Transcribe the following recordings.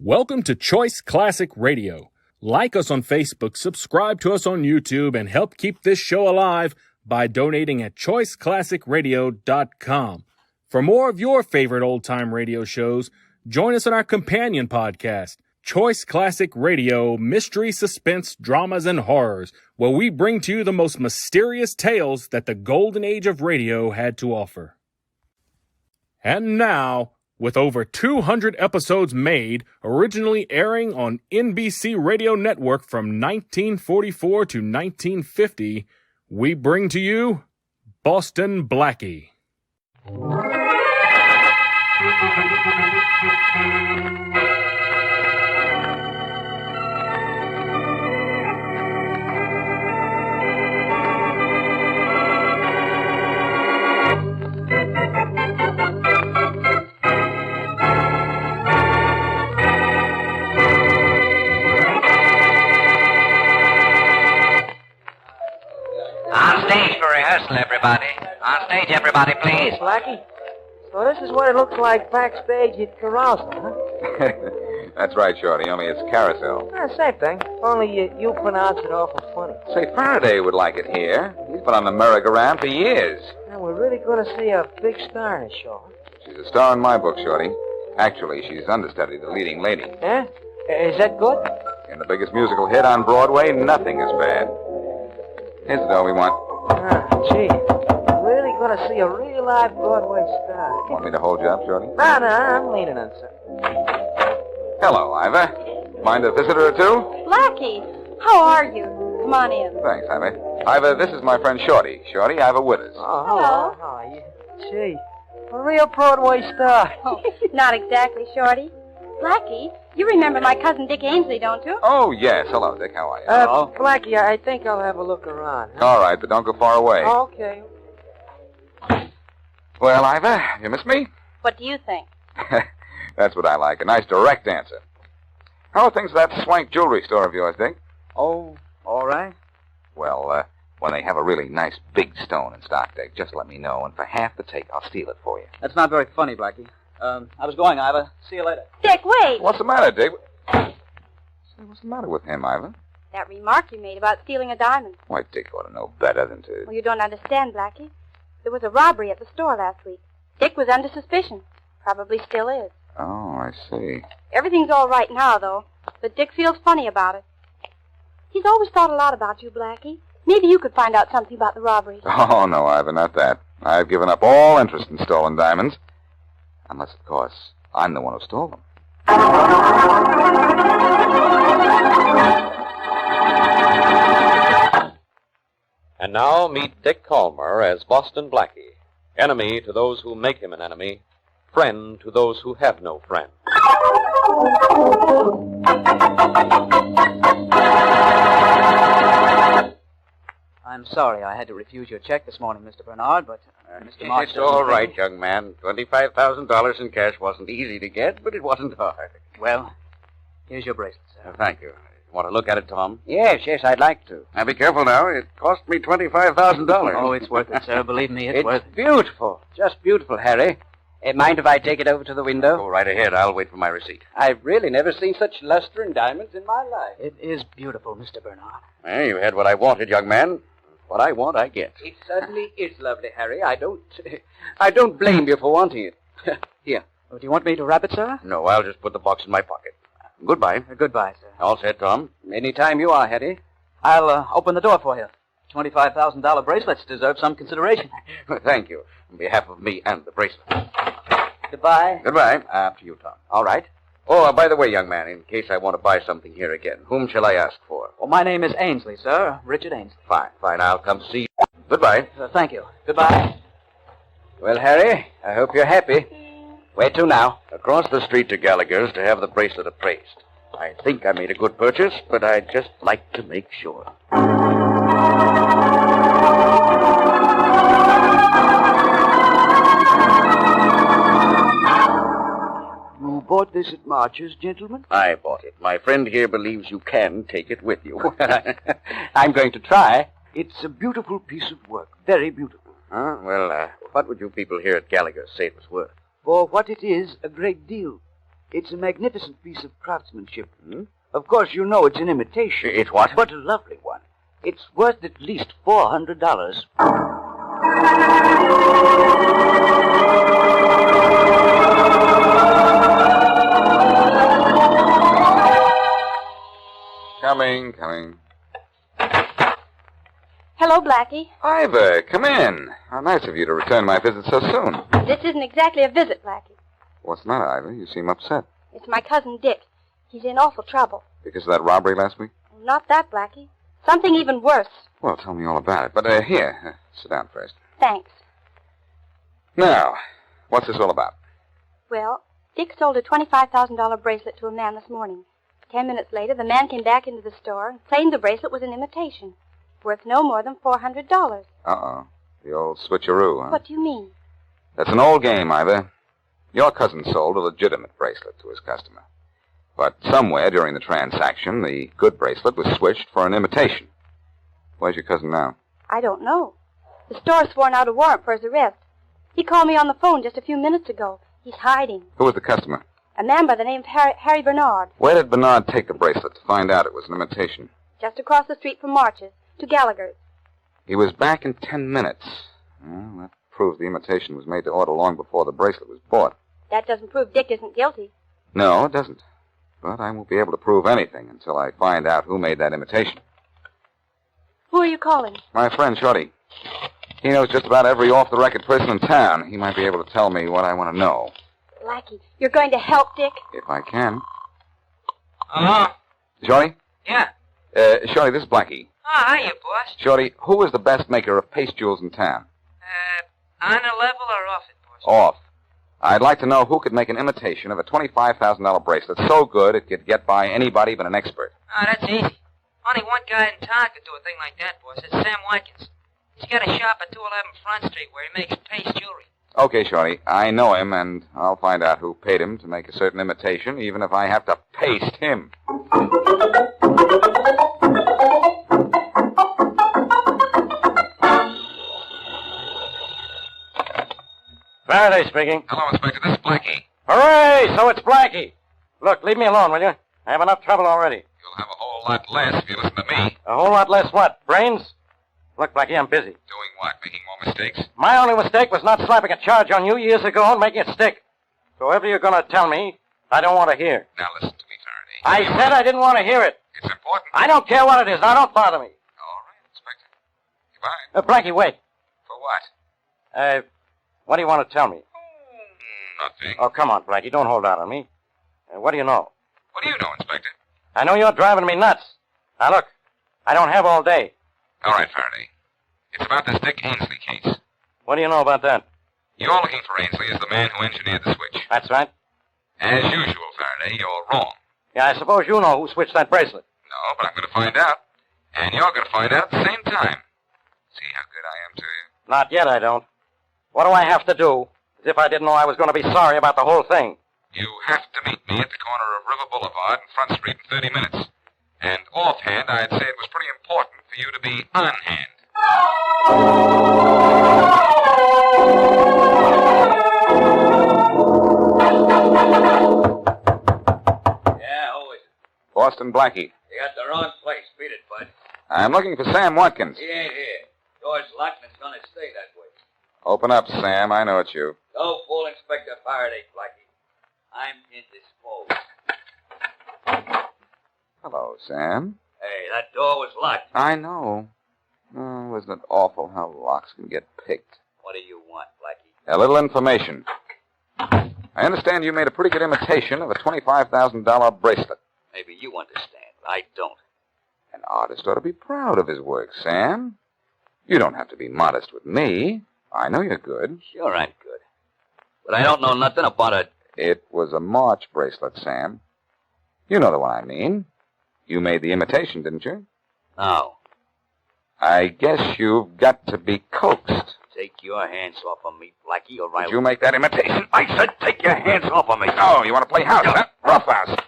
Welcome to Choice Classic Radio. Like us on Facebook, subscribe to us on YouTube, and help keep this show alive by donating at choiceclassicradio.com. For more of your favorite old-time radio shows, join us on our companion podcast, Choice Classic Radio, Mystery, Suspense, Dramas, and Horrors, where we bring to you the most mysterious tales that the golden age of radio had to offer. And now, with over 200 episodes made, originally airing on NBC Radio Network from 1944 to 1950, we bring to you Boston Blackie. Everybody. On stage, everybody, please. Hey, Blackie. So this is what it looks like backstage at Carousel, huh? That's right, Shorty, only it's Carousel. Same thing. Only you pronounce it awful funny. Say, Faraday would like it here. He's been on the merry-go-round for years. Now, we're really going to see a big star in the show. She's a star in my book, Shorty. Actually, she's understudy, the leading lady. Huh? Is that good? In the biggest musical hit on Broadway, nothing is bad. Here's the dough we want. Gee. We're really going to see a real live Broadway star. Want me to hold you up, Shorty? No, I'm leaning on something. Hello, Ivor. Mind a visitor or two? Blackie, how are you? Come on in. Thanks, Ivor. Ivor, this is my friend Shorty. Shorty, Ivor Withers. Oh, hello. How are you? Gee, a real Broadway star. Oh, not exactly, Shorty. Blackie, you remember my cousin Dick Ainsley, don't you? Oh, yes. Hello, Dick. How are you? Hello. Blackie, I think I'll have a look around. Huh? All right, but don't go far away. Okay. Well, Ivor, you miss me? What do you think? That's what I like. A nice direct answer. How are things at that swank jewelry store of yours, Dick? Oh, all right. Well, when they have a really nice big stone in stock, Dick, just let me know, and for half the take, I'll steal it for you. That's not very funny, Blackie. I was going, Ivor. See you later. Dick, wait. What's the matter, Dick? Say, what's the matter with him, Ivor? That remark you made about stealing a diamond. Why, Dick ought to know better than to... Well, you don't understand, Blackie. There was a robbery at the store last week. Dick was under suspicion. Probably still is. Oh, I see. Everything's all right now, though. But Dick feels funny about it. He's always thought a lot about you, Blackie. Maybe you could find out something about the robbery. Oh, no, Ivor, not that. I've given up all interest in stolen diamonds. Unless, of course, I'm the one who stole them. And now meet Dick Calmer as Boston Blackie, enemy to those who make him an enemy, friend to those who have no friend. I'm sorry I had to refuse your check this morning, Mr. Bernard, but Mr. Marsh... It's all right, young man. $25,000 in cash wasn't easy to get, but it wasn't hard. Well, here's your bracelet, sir. Thank you. Want to look at it, Tom? Yes, I'd like to. Now, be careful now. It cost me $25,000. Oh, it's worth it, sir. Believe me, it's worth it. Beautiful. Just beautiful, Harry. Mind if I take it over to the window? Go right ahead. I'll wait for my receipt. I've really never seen such luster in diamonds in my life. It is beautiful, Mr. Bernard. Well, you had what I wanted, young man. What I want, I get. It certainly is lovely, Harry. I don't blame you for wanting it. Here. Oh, do you want me to wrap it, sir? No, I'll just put the box in my pocket. Goodbye. Goodbye, sir. All set, Tom? Any time you are, Harry. I'll open the door for you. $25,000 bracelets deserve some consideration. Thank you. On behalf of me and the bracelet. Goodbye. Goodbye. After you, Tom. All right. Oh, by the way, young man, in case I want to buy something here again, whom shall I ask for? Well, my name is Ainsley, sir. Richard Ainsley. Fine. I'll come see you. Goodbye. Thank you. Goodbye. Well, Harry, I hope you're happy. Where to now? Across the street to Gallagher's to have the bracelet appraised. I think I made a good purchase, but I'd just like to make sure. You bought this at March's, gentlemen? I bought it. My friend here believes you can take it with you. I'm going to try. It's a beautiful piece of work. Very beautiful. Well, what would you people here at Gallagher's say it was worth? For what it is, a great deal. It's a magnificent piece of craftsmanship. Of course, you know it's an imitation. It's what? But a lovely one. It's worth at least $400. Coming. Hello, Blackie. Ivor, come in. How nice of you to return my visit so soon. This isn't exactly a visit, Blackie. What's the matter, Ivor? You seem upset. It's my cousin Dick. He's in awful trouble. Because of that robbery last week? Not that, Blackie. Something even worse. Well, tell me all about it. But here, sit down first. Thanks. Now, what's this all about? Well, Dick sold a $25,000 bracelet to a man this morning. 10 minutes later, the man came back into the store and claimed the bracelet was an imitation, worth no more than $400. Uh-oh. The old switcheroo, huh? What do you mean? That's an old game, Ivor. Your cousin sold a legitimate bracelet to his customer. But somewhere during the transaction, the good bracelet was switched for an imitation. Where's your cousin now? I don't know. The store's sworn out a warrant for his arrest. He called me on the phone just a few minutes ago. He's hiding. Who was the customer? A man by the name of Harry Bernard. Where did Bernard take the bracelet to find out it was an imitation? Just across the street from March's, to Gallagher's. He was back in 10 minutes. Well, that proves the imitation was made to order long before the bracelet was bought. That doesn't prove Dick isn't guilty. No, it doesn't. But I won't be able to prove anything until I find out who made that imitation. Who are you calling? My friend Shorty. He knows just about every off-the-record person in town. He might be able to tell me what I want to know. Blackie, you're going to help Dick? If I can. Hello? Shorty? Yeah. Shorty, this is Blackie. Oh, hiya, boss. Shorty, who is the best maker of paste jewels in town? On the level or off it, boss? Off. I'd like to know who could make an imitation of a $25,000 bracelet so good it could get by anybody but an expert. Oh, that's easy. Only one guy in town could do a thing like that, boss. It's Sam Watkins. He's got a shop at 211 Front Street where he makes paste jewelry. Okay, Shorty. I know him, and I'll find out who paid him to make a certain imitation, even if I have to paste him. Faraday speaking. Hello, Inspector. This is Blackie. Hooray! So it's Blackie. Look, leave me alone, will you? I have enough trouble already. You'll have a whole lot less if you listen to me. A whole lot less what? Brains? Look, Blackie, I'm busy. Doing what? Making more mistakes? My only mistake was not slapping a charge on you years ago and making it stick. So whatever you're going to tell me, I don't want to hear. Now listen to me, Faraday. I said I didn't want to hear it. It's important. I don't care what it is. Now don't bother me. All right, Inspector. Goodbye. Blackie, wait. For what? What do you want to tell me? Nothing. Oh, come on, Blackie. Don't hold out on me. What do you know? What do you know, Inspector? I know you're driving me nuts. Now, look, I don't have all day. All right, Faraday. It's about this Dick Ainsley case. What do you know about that? You're looking for Ainsley as the man who engineered the switch. That's right. As usual, Faraday, you're wrong. Yeah, I suppose you know who switched that bracelet. No, but I'm going to find out. And you're going to find out at the same time. See how good I am to you? Not yet, I don't. What do I have to do? As if I didn't know I was going to be sorry about the whole thing. You have to meet me at the corner of River Boulevard and Front Street in 30 minutes. And offhand, I'd say it was pretty important for you to be on hand. Yeah, who is it? Boston Blackie. You got the wrong place. Beat it, bud. I'm looking for Sam Watkins. He ain't here. Door's locked and it's gonna stay that way. Open up, Sam. I know it's you. Don't fool Inspector Faraday, Blackie. I'm indisposed. Hello, Sam. Hey, that door was locked. I know. Oh, isn't it awful how locks can get picked? What do you want, Blackie? A little information. I understand you made a pretty good imitation of a $25,000 bracelet. Maybe you understand, but I don't. An artist ought to be proud of his work, Sam. You don't have to be modest with me. I know you're good. Sure, I'm good. But I don't know nothing about it. It was a March bracelet, Sam. You know the one I mean. You made the imitation, didn't you? No. I guess you've got to be coaxed. Take your hands off of me, Blackie, or Did you make that imitation? I said take your hands off of me. Oh, you want to play house, huh? Rough house.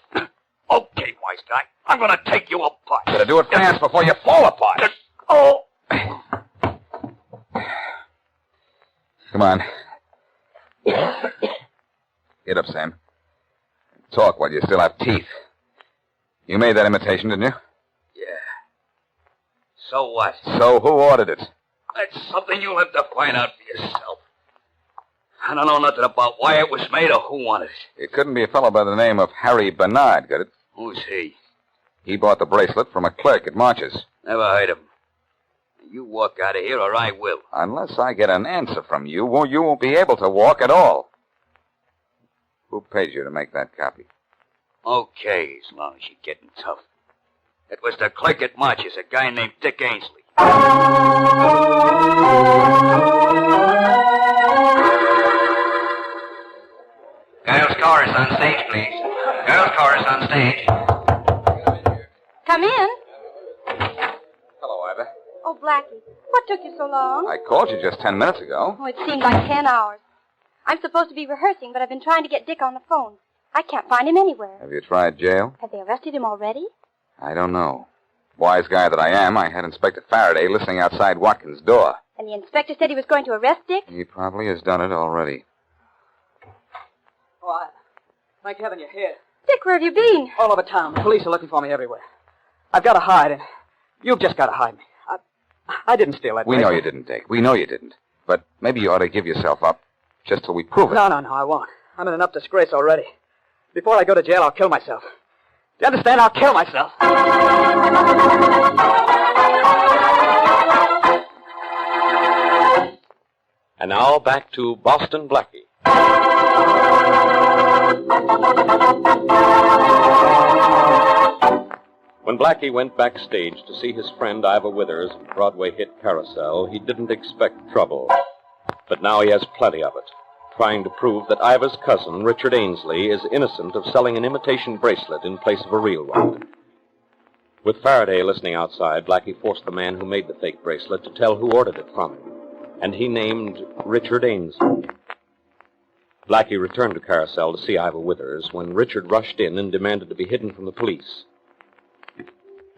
Okay, wise guy. I'm gonna take you apart. Better do it fast before you fall apart. Oh! Come on. Get up, Sam. Talk But you still have teeth. You made that imitation, didn't you? Yeah. So what? So who ordered it? That's something you'll have to find out for yourself. I don't know nothing about why it was made or who wanted it. It couldn't be a fellow by the name of Harry Bernard, could it? Who's he? He bought the bracelet from a clerk at March's. Never heard of him. You walk out of here or I will. Unless I get an answer from you, you won't be able to walk at all. Who paid you to make that copy? Okay, as long as you're getting tough. It was the clerk at March's, a guy named Dick Ainsley. Girls' chorus on stage, please. Girls' chorus on stage. Come in. Hello, Ivor. Oh, Blackie, what took you so long? I called you just 10 minutes ago. Oh, it seemed like 10 hours. I'm supposed to be rehearsing, but I've been trying to get Dick on the phone. I can't find him anywhere. Have you tried jail? Have they arrested him already? I don't know. Wise guy that I am, I had Inspector Faraday listening outside Watkins' door. And the inspector said he was going to arrest Dick? He probably has done it already. Oh, thank heaven you're here. Dick, where have you been? All over town. The police are looking for me everywhere. I've got to hide, and you've just got to hide me. I didn't steal that We know bracelet. you didn't, Dick. We know you didn't. But maybe you ought to give yourself up just till we prove it. No, I won't. I'm in enough disgrace already. Before I go to jail, I'll kill myself. Do you understand? I'll kill myself. And now back to Boston Blackie. When Blackie went backstage to see his friend Ivor Withers' Broadway hit Carousel, he didn't expect trouble. But now he has plenty of it, trying to prove that Ivor's cousin, Richard Ainsley, is innocent of selling an imitation bracelet in place of a real one. With Faraday listening outside, Blackie forced the man who made the fake bracelet to tell who ordered it from him, and he named Richard Ainsley. Blackie returned to Carousel to see Ivor Withers when Richard rushed in and demanded to be hidden from the police.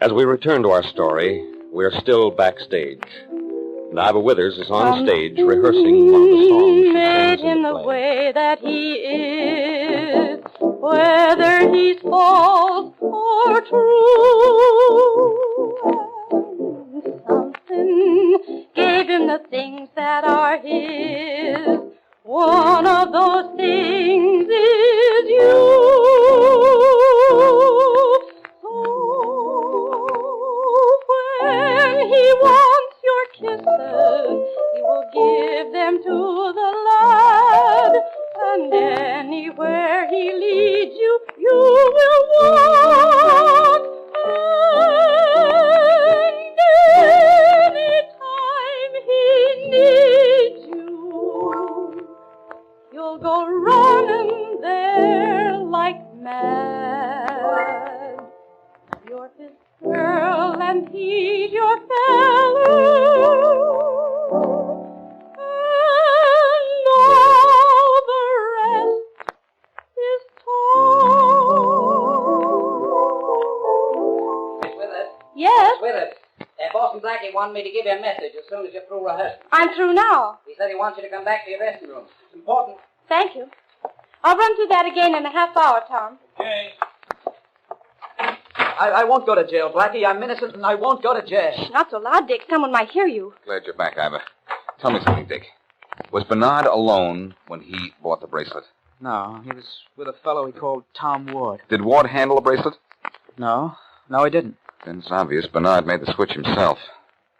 As we return to our story, we're still backstage. And Ivor Withers is on stage rehearsing one of the songs she made sings in him the the play. way that he is, whether he's false or true. Something gave him the things that are his. One of those things is you. When he wants your kisses, he will give them to the lad. And anywhere he leads you, you will walk. And anytime he needs you, you'll go running there like mad. You're his girl and he's your fellow. And all the rest is told. Miss Withers? Yes, Miss Withers. Boston Blackie wanted me to give you a message as soon as you're through rehearsing. I'm through now. He said he wants you to come back to your dressing room. It's important. Thank you. I'll run through that again in a half hour, Tom. Okay. I won't go to jail, Blackie. I'm innocent, and I won't go to jail. Not so loud, Dick. Someone might hear you. Glad you're back, Ivor. Tell me something, Dick. Was Bernard alone when he bought the bracelet? No, he was with a fellow he called Tom Ward. Did Ward handle the bracelet? No, he didn't. Then it's obvious Bernard made the switch himself.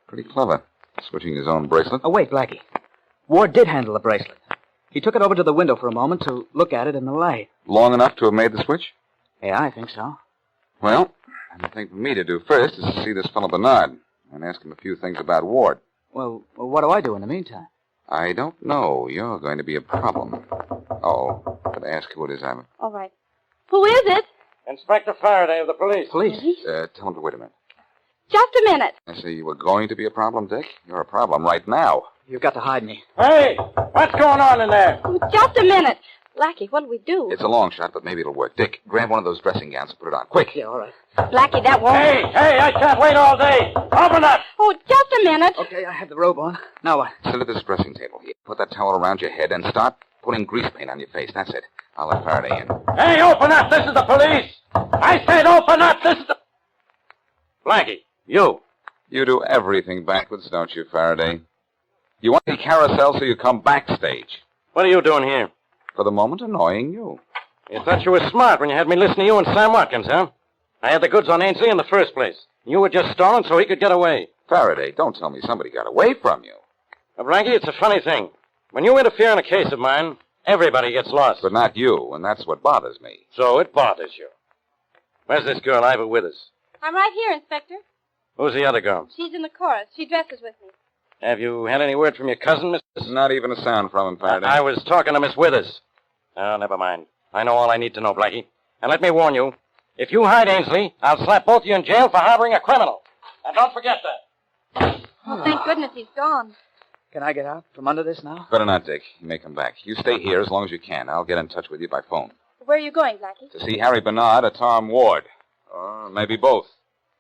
Pretty clever, switching his own bracelet. Oh, wait, Blackie. Ward did handle the bracelet. He took it over to the window for a moment to look at it in the light. Long enough to have made the switch? Yeah, I think so. Well, the thing for me to do first is to see this fellow Bernard and ask him a few things about Ward. Well, what do I do in the meantime? I don't know. You're going to be a problem. Uh-oh. Could I ask who it is, Ivor? All right. Who is it? Inspector Faraday of the police. Police? Tell him to wait a minute. Just a minute. I say you were going to be a problem, Dick. You're a problem right now. You've got to hide me. Hey, what's going on in there? Oh, just a minute. Blackie, what'll we do? It's a long shot, but maybe it'll work. Dick, grab one of those dressing gowns and put it on. Quick. Yeah, all right. Blackie, that won't... Hey, I can't wait all day. Open up. Oh, just a minute. Okay, I have the robe on. Now what? Sit at this dressing table. Put that towel around your head and start putting grease paint on your face. That's it. I'll let Faraday in. Hey, open up! This is the police! I said open up! This is the... Blackie, you. You do everything backwards, don't you, Faraday? You want the carousel, so you come backstage. What are you doing here? For the moment, annoying you. You thought you were smart when you had me listen to you and Sam Watkins, huh? I had the goods on Ainsley in the first place. You were just stalling so he could get away. Faraday, don't tell me somebody got away from you. Now, Blackie, it's a funny thing. When you interfere in a case of mine, everybody gets lost. But not you, and that's what bothers me. So it bothers you. Where's this girl Ivor Withers? I'm right here, Inspector. Who's the other girl? She's in the chorus. She dresses with me. Have you had any word from your cousin, Miss... Not even a sound from him, Faraday. I was talking to Miss Withers. Oh, never mind. I know all I need to know, Blackie. And let me warn you, if you hide Ainsley, I'll slap both of you in jail for harboring a criminal. And don't forget that. Oh, thank goodness he's gone. Can I get out from under this now? Better not, Dick. You may come back. You stay here as long as you can. I'll get in touch with you by phone. Where are you going, Blackie? To see Harry Bernard or Tom Ward. Or maybe both.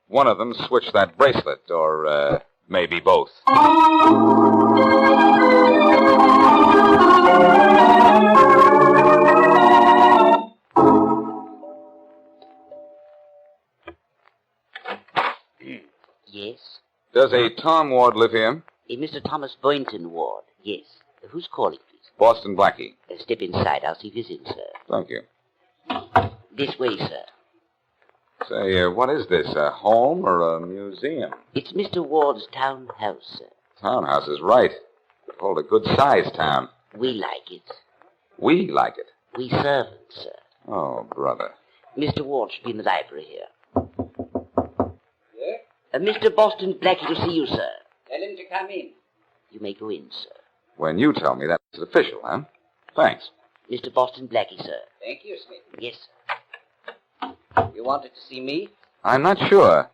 One of them switched that bracelet, or, maybe both. Yes? Does a Tom Ward live here? Mr. Thomas Boynton Ward, yes. Who's calling, please? Boston Blackie. Step inside. I'll see if he's in, sir. Thank you. This way, sir. Say, what is this, a home or a museum? It's Mr. Ward's townhouse, sir. Townhouse is right. It hold a good-sized town. We like it. We like it. We servants, sir. Oh, brother. Mr. Ward should be in the library here. Yeah? Mr. Boston Blackie to see you, sir. Tell him to come in. You may go in, sir. When you tell me that's official, huh? Thanks. Mr. Boston Blackie, sir. Thank you, Smith. Yes, sir. You wanted to see me? I'm not sure.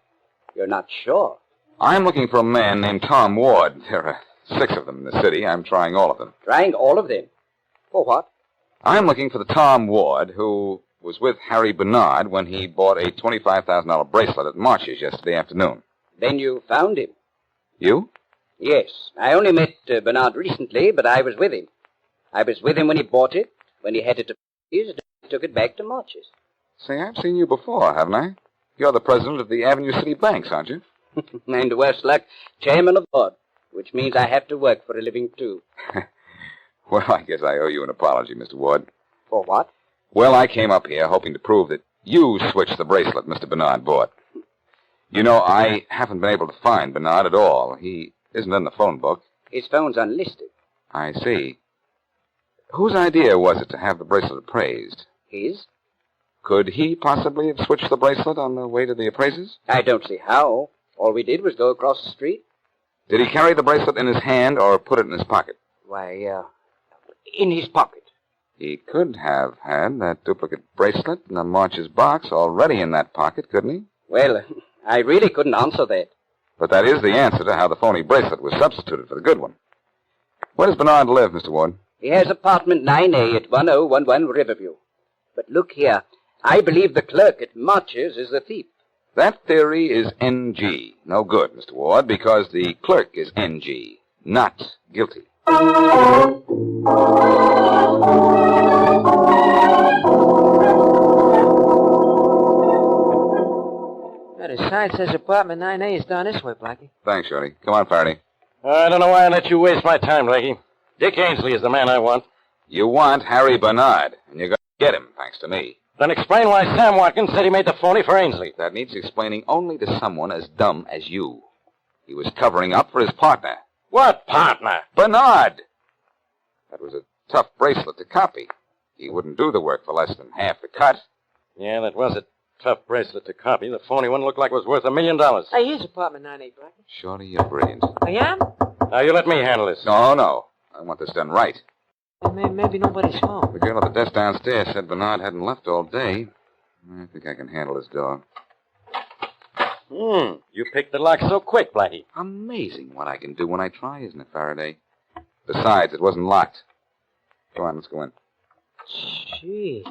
You're not sure? I'm looking for a man named Tom Ward. There are 6 of them in the city. I'm trying all of them. Trying all of them? For what? I'm looking for the Tom Ward who was with Harry Bernard when he bought a $25,000 bracelet at March's yesterday afternoon. Then you found him? You? Yes. I only met Bernard recently, but I was with him. I was with him when he bought it, when he had it to his, and he took it back to March's. Say, I've seen you before, haven't I? You're the president of the Avenue City Banks, aren't you? And worse luck, chairman of the board, which means I have to work for a living, too. Well, I guess I owe you an apology, Mr. Ward. For what? Well, I came up here hoping to prove that you switched the bracelet Mr. Bernard bought. You know, I haven't been able to find Bernard at all. He isn't in the phone book. His phone's unlisted. I see. Whose idea was it to have the bracelet appraised? His? Could he possibly have switched the bracelet on the way to the appraisers? I don't see how. All we did was go across the street. Did he carry the bracelet in his hand or put it in his pocket? Why, in his pocket. He could have had that duplicate bracelet in the March's box already in that pocket, couldn't he? Well, I really couldn't answer that. But that is the answer to how the phony bracelet was substituted for the good one. Where does Bernard live, Mr. Ward? He has apartment 9A at 1011 Riverview. But look here, I believe the clerk at March's is the thief. That theory is NG. No good, Mr. Ward, because the clerk is NG, not guilty. The sign says apartment 9A is down this way, Blackie. Thanks, Shorty. Come on, Faraday. I don't know why I let you waste my time, Blackie. Dick Ainsley is the man I want. You want Harry Bernard, and you're going to get him, thanks to me. Then explain why Sam Watkins said he made the phony for Ainsley. That needs explaining only to someone as dumb as you. He was covering up for his partner. What partner? Bernard! That was a tough bracelet to copy. He wouldn't do the work for less than half the cut. Yeah, that was a tough bracelet to copy. The phony one looked like it was worth $1 million. Hey, here's apartment 9A, Blackie. Shorty, you're brilliant. I am? Now, you let me handle this. No. I want this done right. Maybe nobody's home. The girl at the desk downstairs said Bernard hadn't left all day. I think I can handle this door. You picked the lock so quick, Blackie. Amazing what I can do when I try, isn't it, Faraday? Besides, it wasn't locked. Go on, let's go in. Gee.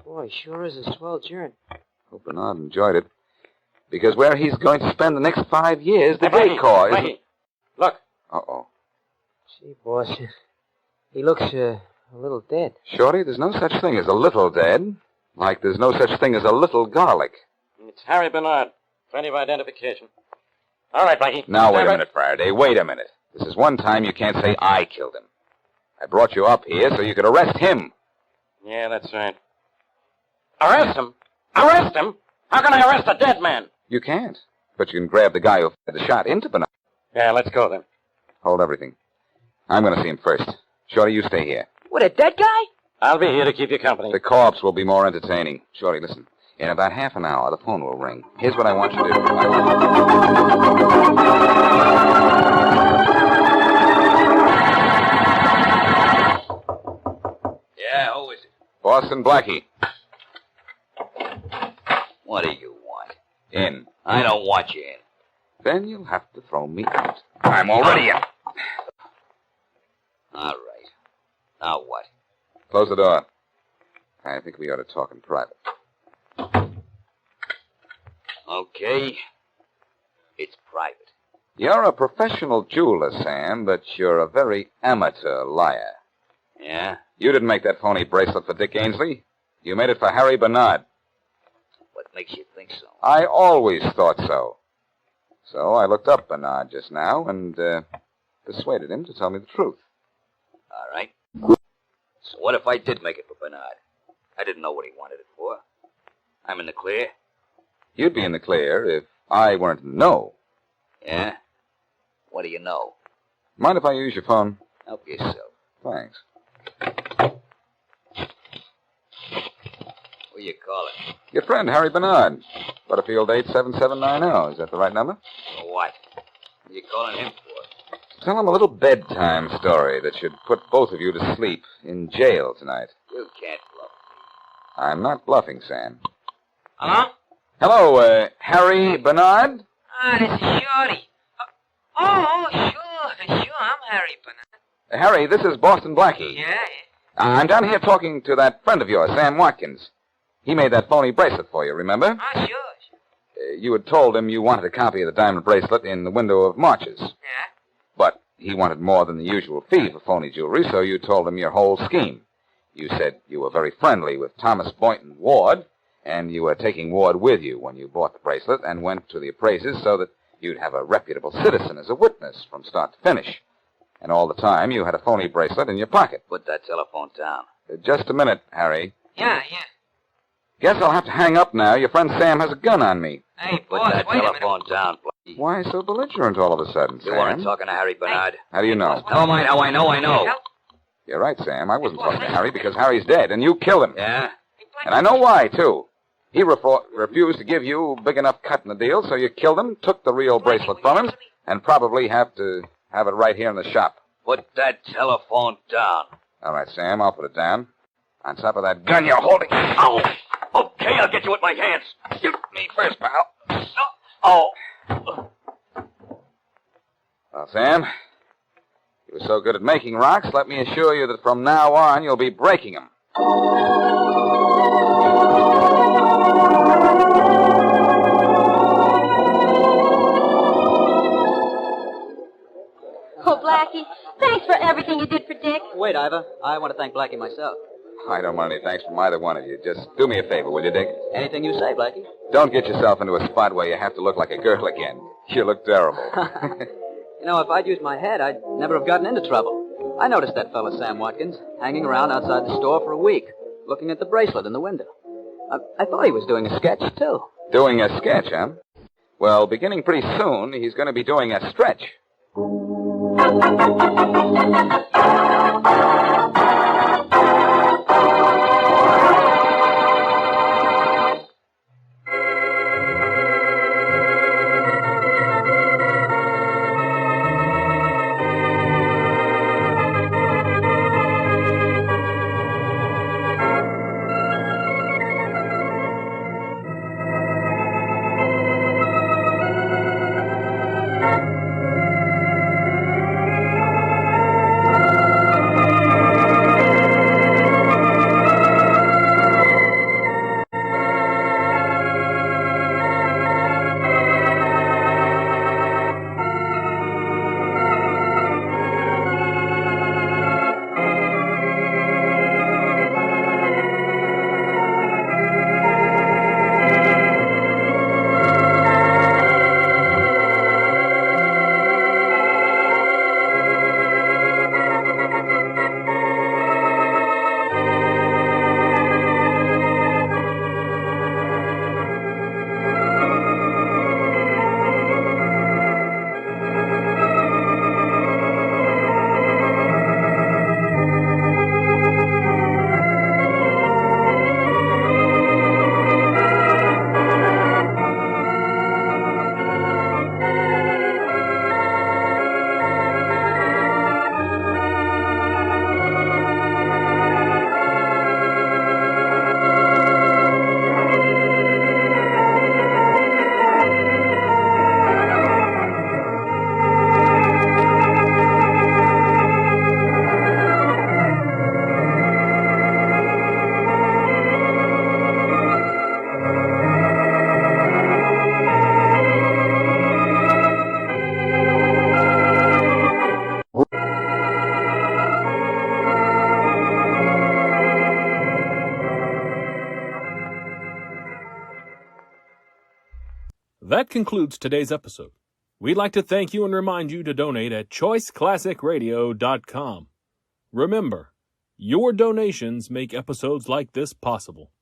Boy, sure is a swell journey. Hope Bernard enjoyed it. Because where he's going to spend the next 5 years, the great car isn't... Blackie, look. Uh-oh. Gee, boss. He looks, a little dead. Shorty, there's no such thing as a little dead. Like there's no such thing as a little garlic. It's Harry Bernard. Plenty of identification. All right, Blackie. Now, wait a minute, Faraday. Wait a minute. This is one time you can't say I killed him. I brought you up here so you could arrest him. Yeah, that's right. Arrest him? Arrest him? How can I arrest a dead man? You can't. But you can grab the guy who fired the shot into Bernard. Yeah, let's go then. Hold everything. I'm going to see him first. Shorty, you stay here. What, a dead guy? I'll be here to keep you company. The corpse will be more entertaining. Shorty, listen. In about half an hour, the phone will ring. Here's what I want you to do. Yeah, who is it? Boston Blackie. What do you want? In. I don't want you in. Then you'll have to throw me out. I'm already in. All right. Now what? Close the door. I think we ought to talk in private. Okay. It's private. You're a professional jeweler, Sam, but you're a very amateur liar. Yeah? You didn't make that phony bracelet for Dick Ainsley. You made it for Harry Bernard. What makes you think so? I always thought so. So I looked up Bernard just now and persuaded him to tell me the truth. All right. So what if I did make it for Bernard? I didn't know what he wanted it for. I'm in the clear. You'd be in the clear if I weren't in the know. Yeah? What do you know? Mind if I use your phone? Help yourself. Thanks. Who you calling? Your friend, Harry Bernard. Butterfield 87790. Is that the right number? For what? What are you calling him for? Tell him a little bedtime story that should put both of you to sleep in jail tonight. You can't bluff I'm not bluffing, Sam. Hello? Hello, Harry Bernard? Ah, this is Shorty. Sure. I'm Harry Bernard. Harry, this is Boston Blackie. Yeah. I'm down here talking to that friend of yours, Sam Watkins. He made that phony bracelet for you, remember? Oh, sure. You had told him you wanted a copy of the diamond bracelet in the window of March's. Yeah? But he wanted more than the usual fee for phony jewelry, so you told him your whole scheme. You said you were very friendly with Thomas Boynton Ward, and you were taking Ward with you when you bought the bracelet and went to the appraisers so that you'd have a reputable citizen as a witness from start to finish. And all the time, you had a phony bracelet in your pocket. Put that telephone down. Just a minute, Harry. Yeah. Guess I'll have to hang up now. Your friend Sam has a gun on me. Hey, Put boss, that wait a telephone minute. down, Blackie. Why so belligerent all of a sudden, You Sam? weren't talking to Harry Bernard. How do you know? Never mind how I know. Help? You're right, Sam. I wasn't talking to Harry because Harry's dead, and you killed him. Yeah? And I know why, too. He refused to give you a big enough cut in the deal, so you killed him, took the real bracelet from him, and probably have to have it right here in the shop. Put that telephone down. All right, Sam, I'll put it down. On top of that gun you're holding. Ow! Okay, I'll get you with my hands. Shoot me first, pal. Oh. Well, Sam, you were so good at making rocks, let me assure you that from now on you'll be breaking them. Oh, Blackie, thanks for everything you did for Dick. Wait, Ivor. I want to thank Blackie myself. I don't want any thanks from either one of you. Just do me a favor, will you, Dick? Anything you say, Blackie. Don't get yourself into a spot where you have to look like a girl again. You look terrible. You know, if I'd used my head, I'd never have gotten into trouble. I noticed that fellow, Sam Watkins, hanging around outside the store for a week, looking at the bracelet in the window. I thought he was doing a sketch, too. Doing a sketch, huh? Well, beginning pretty soon, he's going to be doing a stretch. That concludes today's episode. We'd like to thank you and remind you to donate at choiceclassicradio.com. Remember, your donations make episodes like this possible.